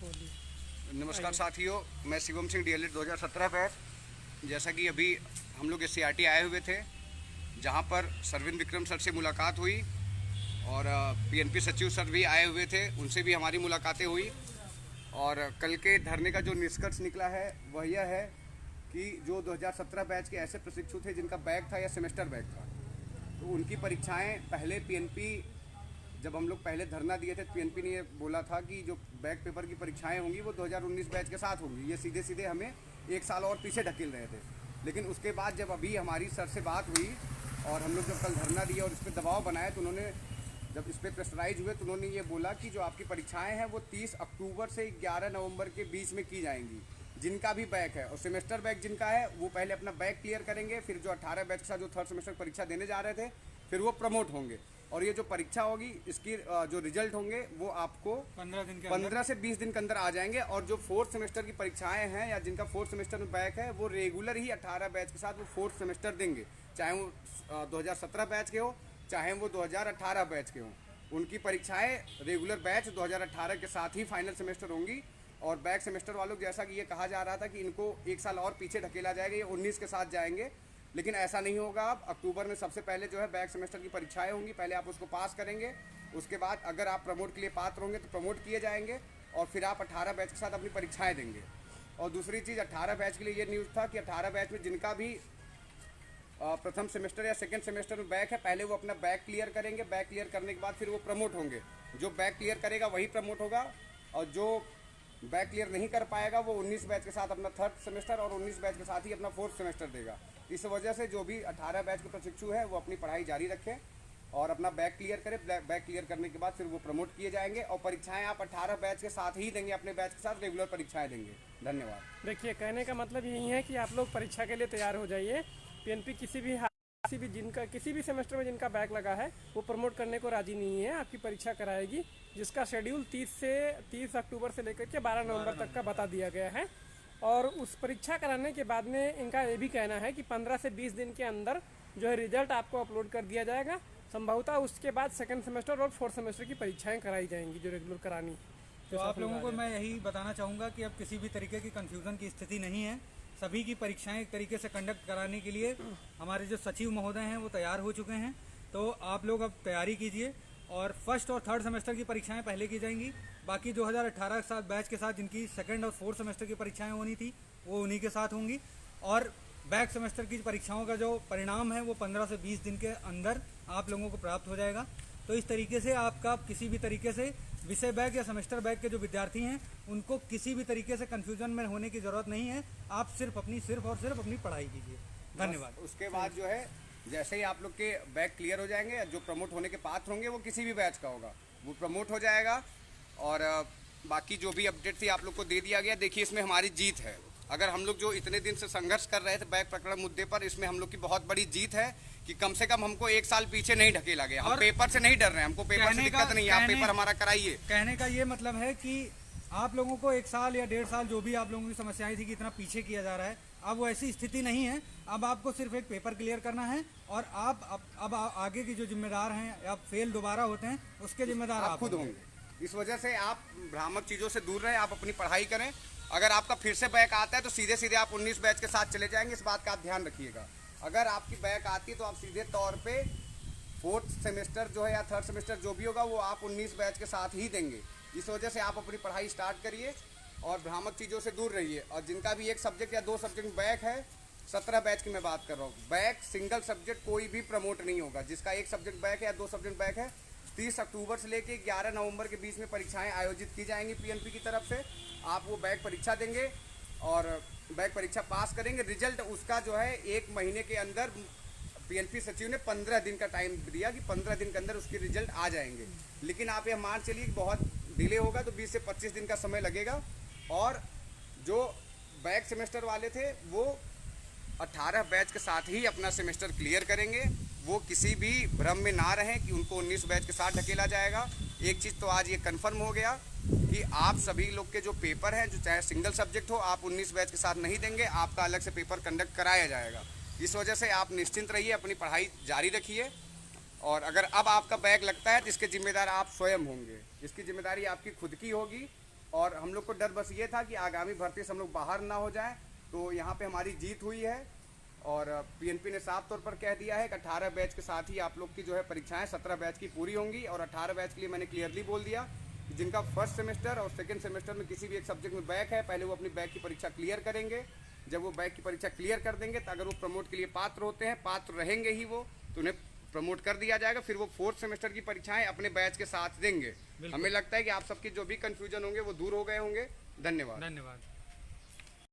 नमस्कार साथियों, मैं शिवम सिंह डीएलएड 2017 बैच। जैसा कि अभी हम लोग SCRT आए हुए थे, जहां पर सरविंद विक्रम सर से मुलाकात हुई और PNP सचिव सर भी आए हुए थे, उनसे भी हमारी मुलाकातें हुई। और कल के धरने का जो निष्कर्ष निकला है वह यह है कि जो 2017 बैच के ऐसे प्रशिक्षु थे जिनका बैक था या सेमेस्टर बैक था, तो उनकी परीक्षाएं पहले PNP, जब हम लोग पहले धरना दिए थे तो PNP ने ये बोला था कि जो बैक पेपर की परीक्षाएं होंगी वो 2019 बैच के साथ होंगी। ये सीधे सीधे हमें एक साल और पीछे ढकेल रहे थे। लेकिन उसके बाद जब अभी हमारी सर से बात हुई और हम लोग जब कल धरना दिया और इस पर दबाव बनाए, तो उन्होंने जब इस पर प्रेशराइज हुए तो उन्होंने ये बोला कि जो आपकी परीक्षाएँ हैं वो 30 अक्टूबर से 11 नवंबर के बीच में की जाएंगी, जिनका भी बैक है। और सेमेस्टर बैक जिनका है वो पहले अपना बैक क्लियर करेंगे, फिर जो 18 बैच के साथ जो थर्ड सेमेस्टर परीक्षा देने जा रहे थे फिर वो प्रमोट होंगे। और ये जो परीक्षा होगी इसकी जो रिजल्ट होंगे वो आपको 15 से 20 दिन के अंदर आ जाएंगे। और जो फोर्थ सेमेस्टर की परीक्षाएं हैं या जिनका फोर्थ सेमेस्टर में बैक है वो रेगुलर ही 18 बैच के साथ वो फोर्थ सेमेस्टर देंगे, चाहे वो 2017 बैच के हो चाहे वो 2018 बैच के हों। उनकी परीक्षाएं रेगुलर बैच 2018 के साथ ही फाइनल सेमेस्टर होंगी। और बैक सेमेस्टर वालों को जैसा कि ये कहा जा रहा था कि इनको एक साल और पीछे ढकेला जाएगा, ये 19 के साथ जाएंगे, लेकिन ऐसा नहीं होगा। अब अक्टूबर में सबसे पहले जो है बैक सेमेस्टर की परीक्षाएं होंगी, पहले आप उसको पास करेंगे, उसके बाद अगर आप प्रमोट के लिए पात्र होंगे तो प्रमोट किए जाएंगे और फिर आप 18 बैच के साथ अपनी परीक्षाएं देंगे। और दूसरी चीज़ 18 बैच के लिए ये न्यूज़ था कि 18 बैच में जिनका भी प्रथम सेमेस्टर या सेकेंड सेमेस्टर में बैक है, पहले वो अपना बैक क्लियर करेंगे। बैक क्लियर करने के बाद फिर वो प्रमोट होंगे। जो बैक क्लियर करेगा वही प्रमोट होगा, और जो बैक क्लियर नहीं कर पाएगा वो 19 बैच के साथ अपना थर्ड सेमेस्टर और 19 बैच के साथ ही अपना फोर्थ सेमेस्टर देगा। इस वजह से जो भी 18 बैच के प्रशिक्षु हैं वो अपनी पढ़ाई जारी रखें और अपना बैक क्लियर करें। बैक क्लियर करने के बाद फिर वो प्रमोट किए जाएंगे और परीक्षाएं आप 18 बैच के साथ ही देंगे, अपने बैच के साथ रेगुलर परीक्षाएं देंगे। धन्यवाद। देखिए, कहने का मतलब यही है कि आप लोग परीक्षा के लिए तैयार हो जाइए। PNP किसी भी सेमेस्टर में जिनका बैक लगा है वो प्रमोट करने को राजी नहीं है। आपकी परीक्षा कराएगी, जिसका शेड्यूल 30 अक्टूबर से लेकर के 12 नवंबर तक का बता दिया गया है। और उस परीक्षा कराने के बाद में इनका ये भी कहना है कि 15 से 20 दिन के अंदर जो है रिजल्ट आपको अपलोड कर दिया जाएगा। संभवतः उसके बाद सेकंड सेमेस्टर और फोर्थ सेमेस्टर की परीक्षाएं कराई जाएंगी जो रेगुलर करानी। तो आप लोगों को मैं यही बताना चाहूँगा कि अब किसी भी तरीके की कन्फ्यूज़न की स्थिति नहीं है। सभी की परीक्षाएं एक तरीके से कंडक्ट कराने के लिए हमारे जो सचिव महोदय हैं वो तैयार हो चुके हैं। तो आप लोग अब तैयारी कीजिए और फर्स्ट और थर्ड सेमेस्टर की परीक्षाएं पहले की जाएंगी। बाकी 2018 के साथ बैच के साथ जिनकी सेकंड और फोर्थ सेमेस्टर की परीक्षाएं होनी थी वो उन्हीं के साथ होंगी। और बैक सेमेस्टर की परीक्षाओं का जो परिणाम है वो 15 से 20 दिन के अंदर आप लोगों को प्राप्त हो जाएगा। तो इस तरीके से आपका किसी भी तरीके से विषय बैक या सेमेस्टर बैक के जो विद्यार्थी हैं उनको किसी भी तरीके से कन्फ्यूजन में होने की ज़रूरत नहीं है। आप सिर्फ और सिर्फ अपनी पढ़ाई कीजिए। धन्यवाद। उसके बाद जो है जैसे ही आप लोग के बैक क्लियर हो जाएंगे, जो प्रमोट होने के पात्र होंगे वो किसी भी बैच का होगा वो प्रमोट हो जाएगा। और बाकी जो भी अपडेट थी आप लोग को दे दिया गया। देखिए, इसमें हमारी जीत है। अगर हम लोग जो इतने दिन से संघर्ष कर रहे थे बैक प्रकरण मुद्दे पर, इसमें हम लोग की बहुत बड़ी जीत है कि कम से कम हमको एक साल पीछे नहीं ढकेला गया। हम पेपर से नहीं डर रहे हैं, हमको पेपर से दिक्कत नहीं है। आप पेपर हमारा कराइए। कहने का ये मतलब है कि आप लोगों को एक साल या 1.5 साल जो भी आप लोगों की समस्याएं थी कि इतना पीछे किया जा रहा है, अब वो ऐसी स्थिति नहीं है। अब आपको सिर्फ एक पेपर क्लियर करना है और आप अब आगे की जो जिम्मेदार हैं, आप फेल दोबारा होते हैं उसके जिम्मेदार आप खुद होंगे। इस वजह से आप भ्रामक चीज़ों से दूर रहें, आप अपनी पढ़ाई करें। अगर आपका फिर से बैक आता है तो सीधे सीधे आप 19 बैच के साथ चले जाएंगे, इस बात का आप ध्यान रखिएगा। अगर आपकी बैक आती है तो आप सीधे तौर पे फोर्थ सेमेस्टर जो है या थर्ड सेमेस्टर जो भी होगा वो आप 19 बैच के साथ ही देंगे। इस वजह से आप अपनी पढ़ाई स्टार्ट करिए और भ्रामक चीज़ों से दूर रहिए। और जिनका भी एक सब्जेक्ट या 2 सब्जेक्ट में बैक है, 17 बैच की मैं बात कर रहा हूँ, बैक सिंगल सब्जेक्ट कोई भी प्रमोट नहीं होगा। जिसका एक सब्जेक्ट बैक है या 2 सब्जेक्ट बैक है, 30 अक्टूबर से लेकर 11 नवंबर के बीच में परीक्षाएं आयोजित की जाएंगी PNP की तरफ से। आप वो बैक परीक्षा देंगे और बैक परीक्षा पास करेंगे। रिजल्ट उसका जो है 1 महीने के अंदर PNP सचिव ने 15 दिन का टाइम दिया कि 15 दिन के अंदर उसके रिजल्ट आ जाएंगे। लेकिन आप ये मान चलिए कि बहुत डिले होगा तो 20 से 25 दिन का समय लगेगा। और जो बैक सेमेस्टर वाले थे वो 18 बैच के साथ ही अपना सेमेस्टर क्लियर करेंगे। वो किसी भी भ्रम में ना रहें कि उनको 19 बैच के साथ ढकेला जाएगा। एक चीज़ तो आज ये कंफर्म हो गया कि आप सभी लोग के जो पेपर हैं, जो चाहे सिंगल सब्जेक्ट हो, आप 19 बैच के साथ नहीं देंगे, आपका अलग से पेपर कंडक्ट कराया जाएगा। इस वजह से आप निश्चिंत रहिए, अपनी पढ़ाई जारी रखिए। और अगर अब आपका बैक लगता है तो इसके जिम्मेदार आप स्वयं होंगे, इसकी जिम्मेदारी आपकी खुद की होगी। और हम लोग को डर बस ये था कि आगामी भर्ती से हम लोग बाहर ना हो जाएं, तो यहाँ पे हमारी जीत हुई है। और पीएनपी ने साफ तौर पर कह दिया है कि 18 बैच के साथ ही आप लोग की जो है परीक्षाएं 17 बैच की पूरी होंगी। और 18 बैच के लिए मैंने क्लियरली बोल दिया कि जिनका फर्स्ट सेमेस्टर और सेकंड सेमेस्टर में किसी भी एक सब्जेक्ट में बैक है, पहले वो अपनी बैक की परीक्षा क्लियर करेंगे। जब वो बैक की परीक्षा क्लियर कर देंगे तो अगर वो प्रमोट के लिए पात्र होते हैं, पात्र रहेंगे ही वो, तो उन्हें प्रमोट कर दिया जाएगा। फिर वो फोर्थ सेमेस्टर की परीक्षाएं अपने बैच के साथ देंगे। हमें लगता है कि आप सबके जो भी कंफ्यूजन होंगे वो दूर हो गए होंगे। धन्यवाद। धन्यवाद।